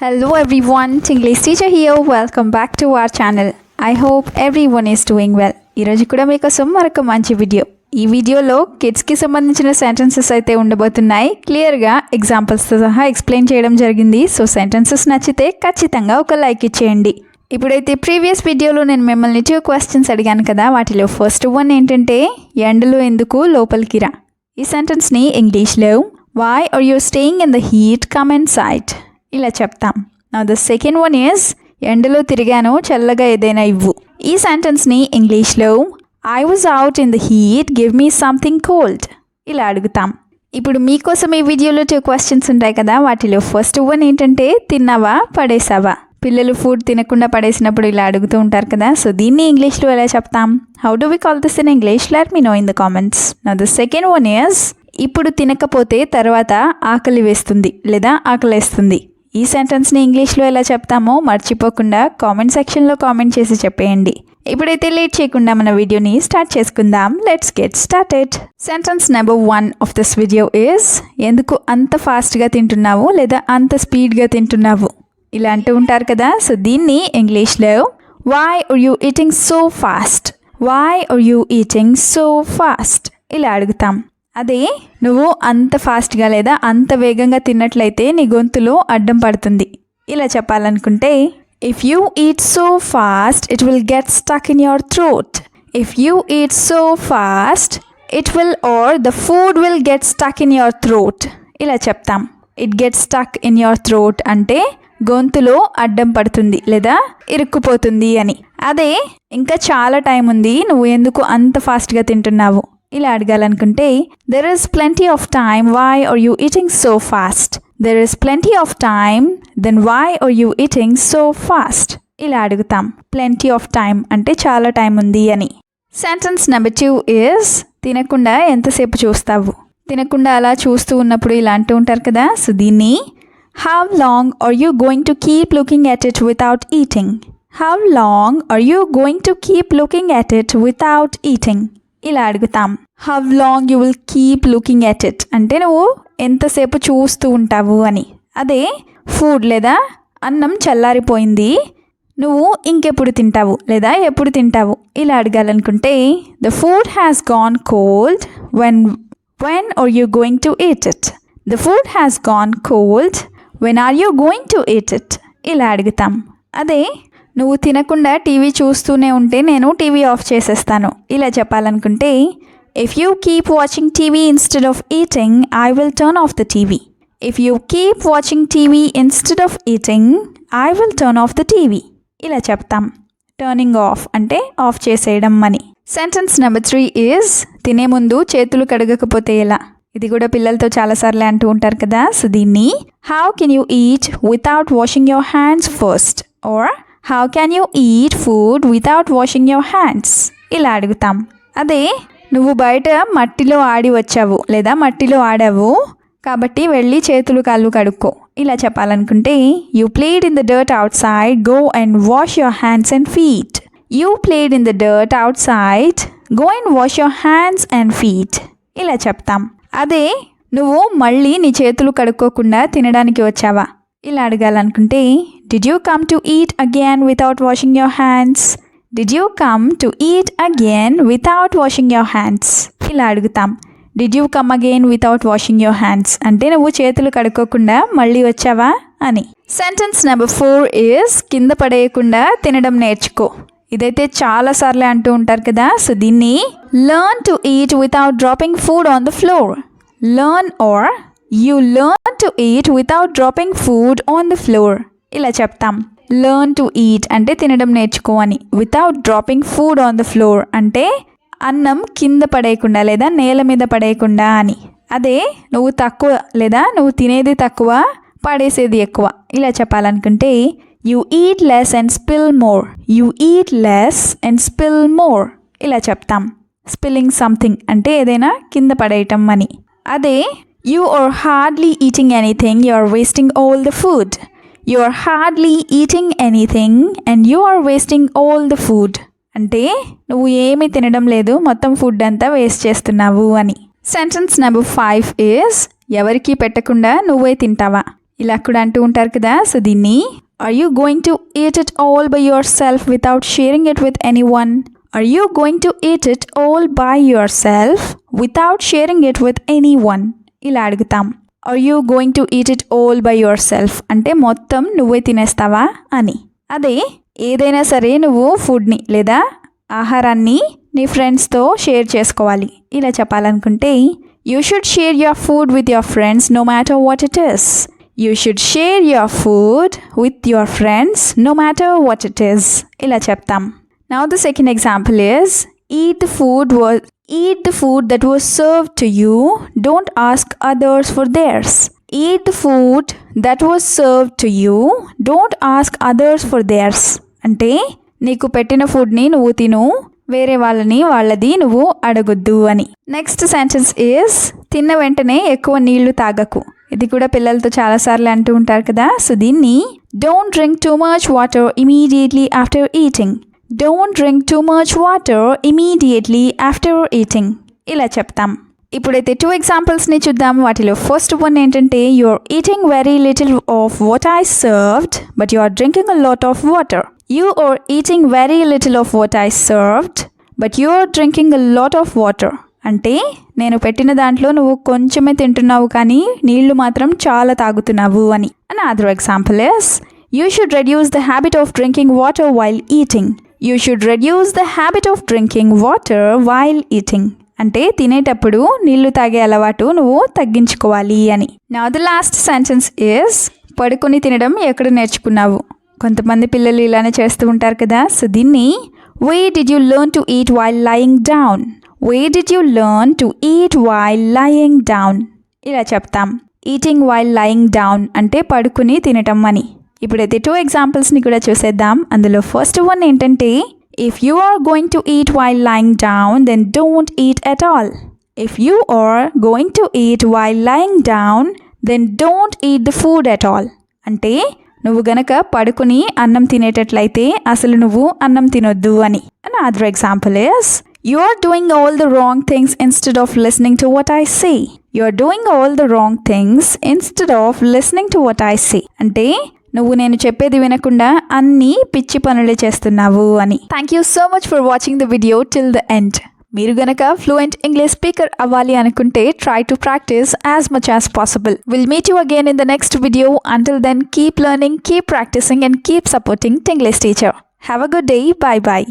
Hello everyone, English teacher here. Welcome back to our channel. I hope everyone is doing well. ఈరోజు కూడా మీకోసం మరొక మంచి video. ఈ వీడియోలో కిడ్స్కి సంబంధించిన సెంటెన్సెస్ అయితే ఉండబోతున్నాయి. క్లియర్గా ఎగ్జాంపుల్స్తో సహా ఎక్స్ప్లెయిన్ చేయడం జరిగింది. సో సెంటెన్సెస్ నచ్చితే ఖచ్చితంగా ఒక లైక్ ఇచ్చేయండి. ఇప్పుడైతే ప్రీవియస్ వీడియోలో నేను మిమ్మల్ని 2 క్వశ్చన్స్ అడిగాను కదా, వాటిలో ఫస్ట్ వన్ ఏంటంటే ఎండలో ఎందుకు లోపలికి రా. ఈ సెంటెన్స్ని ఇంగ్లీష్లో why are you staying in the heat, come inside ఇలా చెప్తాం. Now the second one is ఎండలో తిరిగాను, చల్లగా ఏదైనా ఇవ్వు. ఈ సెంటెన్స్ని ఇంగ్లీష్లో I was out in the heat, give me something cold ఇలా అడుగుతాం. ఇప్పుడు మీకోసం ఈ వీడియోలో 2 క్వశ్చన్స్ ఉంటాయి కదా, వాటిలో ఫస్ట్ వన్ ఏంటంటే తిన్నావా పడేసావా. పిల్లలు ఫుడ్ తినకుండా పడేసినప్పుడు ఇలా అడుగుతూ ఉంటారు కదా, సో దీన్ని ఇంగ్లీష్లో ఎలా చెప్తాం? How do we call this in English? Let me know in the comments. Now the second one is ఇప్పుడు తినకపోతే తర్వాత ఆకలి వేస్తుంది లేదా ఆకలేస్తుంది. ఈ సెంటెన్స్ని ఇంగ్లీష్లో ఎలా చెప్తామో మర్చిపోకుండా కామెంట్ సెక్షన్లో కామెంట్ చేసి చెప్పేయండి. ఇప్పుడైతే లేట్ చేయకుండా మన వీడియోని స్టార్ట్ చేసుకుందాం. Let's get started. Sentence number 1 of this video is ఎందుకు అంత ఫాస్ట్గా తింటున్నావు లేదా అంత స్పీడ్గా తింటున్నావు ఇలా అంటూ ఉంటారు కదా, సో దీన్ని ఇంగ్లీష్లో why are you eating so fast, why are you eating so fast ఇలా అడుగుతాం. అదే నువ్వు అంత ఫాస్ట్గా లేదా అంత వేగంగా తిన్నట్లయితే నీ గొంతులో అడ్డం పడుతుంది ఇలా చెప్పాలనుకుంటే if you eat so fast it will get stuck in your throat. If you eat so fast it will or the food will get stuck in your throat ఇలా చెప్తాం. It get stuck in your throat అంటే గొంతులో అడ్డం పడుతుంది లేదా ఇరుక్కుపోతుంది అని. అదే ఇంకా చాలా టైం ఉంది, నువ్వు ఎందుకు అంత ఫాస్ట్గా తింటున్నావు ఇలా అడగాలనుకుంటే there is plenty of time, why are you eating so fast. There is plenty of time, then why are you eating so fast ఇలా అడుగుతాం. ప్లెంటీ ఆఫ్ టైమ్ అంటే చాలా టైం ఉంది అని. సెంటెన్స్ నెంబర్ 2 ఈజ్ తినకుండా ఎంతసేపు చూస్తావు. తినకుండా అలా చూస్తూ ఉన్నప్పుడు ఇలా అంటూ ఉంటారు కదా, సో దీన్ని how long are you going to keep looking at it without eating. How long are you going to keep looking at it without eating ఇలా అడుగుతాం. How long you will keep looking at it అంటే నువ్వు ఎంతసేపు చూస్తూ ఉంటావు అని. అదే food లేదా అన్నం చల్లారిపోయింది, నువ్వు ఇంకెప్పుడు తింటావు లేదా ఎప్పుడు తింటావు ఇలా అడగాలనుకుంటే the food has gone cold, when are you going to eat it. The food has gone cold, when are you going to eat it ఇలా అడుగుతాం. అదే నువ్వు తినకుండా టీవీ చూస్తూనే ఉంటే నేను టీవీ ఆఫ్ చేసేస్తాను ఇలా చెప్పాలనుకుంటే if you keep watching TV instead of eating I will turn off the TV. If you keep watching TV instead of eating I will turn off the TV ఇలా చెప్తాం. Turning of అంటే of చేసేయడం అని. Sentence number 3 is తినే ముందు చేతులు కడగకపోతే ఎలా. ఇది కూడా పిల్లలతో చాలాసార్లు అంటూ ఉంటారు కదా, సో దీన్ని how can you eat without washing your hands first or how can you eat food without washing your hands ఇలా అడుగుతాం. అదే నువ్వు బయట మట్టిలో ఆడి వచ్చావు లేదా మట్టిలో ఆడావు కాబట్టి వెళ్ళి చేతులు కాళ్ళు కడుక్కో ఇలా చెప్పాలనుకుంటే you played in the dirt out side, go and wash your hands and feet. You played in the dirt out side, go and wash your hands and feet ఇలా చెప్తాం. అదే నువ్వు మళ్ళీ నీ చేతులు కడుక్కోకుండా తినడానికి వచ్చావా ఇలా అడగాలనుకుంటే did you come to eat again without washing your hands. Did you come to eat again without washing your hands ఇలా అడుగుతాం. Did you come again without washing your hands అంటే నువ్వు చేతులు కడుక్కోకుండా మళ్ళీ వచ్చావా అని. సెంటెన్స్ నెంబర్ 4 ఈజ్ కింద పడేయకుండా తినడం నేర్చుకో. ఇదైతే చాలాసార్లు అంటూ ఉంటారు కదా, సో దీన్ని learn to eat without dropping food on the floor. Learn are you learn to eat without dropping food on the floor ఇలా చెప్తాం. లెర్న్ టు ఈట్ అంటే తినడం నేర్చుకో అని. Without dropping food on the floor అంటే అన్నం కింద పడేయకుండా లేదా నేల మీద పడేయకుండా అని. అదే నువ్వు తక్కువ లేదా నువ్వు తినేది తక్కువ పడేసేది ఎక్కువ ఇలా చెప్పాలనుకుంటే you eat less and spill more. You eat less and spill more ఇలా చెప్తాం. స్పిల్లింగ్ సంథింగ్ అంటే ఏదైనా కింద పడేయటం అని. అదే you are hardly eating anything, you are wasting all the food. You are hardly eating anything and you are wasting all the food అంటే నువ్వు ఏమీ తినడం లేదు, మొత్తం ఫుడ్ అంతా వేస్ట్ చేస్తున్నావు అని. సెంటెన్స్ నెంబర్ 5 ఈజ్ ఎవరికి పెట్టకుండా నువ్వే తింటావా. ఇలా కూడా అంటూ ఉంటారు కదా. సో దీన్ని are you going to eat it all by yourself without sharing it with anyone. Are you going to eat it all by yourself without sharing it with anyone. ఇలా అడుగుతాం. Are you going to eat it all by yourself అంటే మొత్తం నువ్వే తినేస్తావా అని. అదే ఏదైనా సరే నువ్వు ఫుడ్ని లేదా ఆహారాన్ని నీ ఫ్రెండ్స్తో షేర్ చేసుకోవాలి. ఇలా చెప్పాలనుకుంటే you should share your food with your friends no matter what it is. You should share your food with your friends no matter what it is. ఇలా చెప్తాం. Now the second example is eat the food that was served to you. Don't ask others for theirs. Eat the food that was served to you. Don't ask others for theirs. అంటే నీకు పెట్టిన ఫుడ్ని నువ్వు తిను, వేరే వాళ్ళది నువ్వు అడగొద్దు అని. నెక్స్ట్ సెంటెన్స్ ఈస్ తిన్న వెంటనే ఎక్కువ నీళ్లు తాగకు. ఇది కూడా పిల్లలతో చాలాసార్లు అంటూ ఉంటారు కదా. సో దీన్ని don't drink too much water immediately after eating. Don't drink too much water immediately after eating. ఇలా చెప్తాం. ఇప్పుడైతే 2 ఎగ్జాంపుల్స్ని చూద్దాం. వాటిలో ఫస్ట్ వన్ ఏంటంటే you are eating very little of what I served but you are drinking a lot of water. You are eating very little of what I served but you are drinking a lot of water. అంటే నేను పెట్టిన దాంట్లో నువ్వు కొంచెమే తింటున్నావు కానీ నీళ్లు మాత్రం చాలా తాగుతున్నావు అని. Another example is you should reduce the habit of drinking water while eating. You should reduce the habit of drinking water while eating. అంటే తినేటప్పుడు నీళ్లు తాగే అలవాటు నువ్వు తగ్గించుకోవాలి అని. Now the last sentence is పడుకొని తినడం ఎక్కడ నేర్చుకున్నావు. కొంతమంది పిల్లలు ఇలానే చేస్తూ ఉంటారు కదా. సో దీన్ని where did you learn to eat while lying down. Where did you learn to eat while lying down. ఇలా చెప్తాం. Eating while lying down అంటే పడుకొని తినటం అని. ఇప్పుడైతే 2 ఎగ్జాంపుల్స్ని కూడా చూసేద్దాం. అందులో ఫస్ట్ వన్ ఏంటంటే if you are going to eat while lying down then don't eat at all. If you are going to eat while lying down then don't eat the food at all. అంటే నువ్వు గనక పడుకుని అన్నం తినేటట్లయితే అసలు నువ్వు అన్నం తినొద్దు అని. Another example is you are doing all the wrong things instead of listening to what I say. You are doing all the wrong things instead of listening to what I say. అంటే నువ్వు నేను చెప్పేది వినకుండా అన్ని పిచ్చి పనులే చేస్తున్నావు అని. Thank you so much for watching the video till the end. మీరు గనక ఫ్లూయెంట్ ఇంగ్లీష్ స్పీకర్ అవ్వాలి అనుకుంటే try to practise as much as possible. Will meet you again in the next video. Until then keep learning, keep practising and keep supporting Tinglish Teacher. Have a good day. Bye by.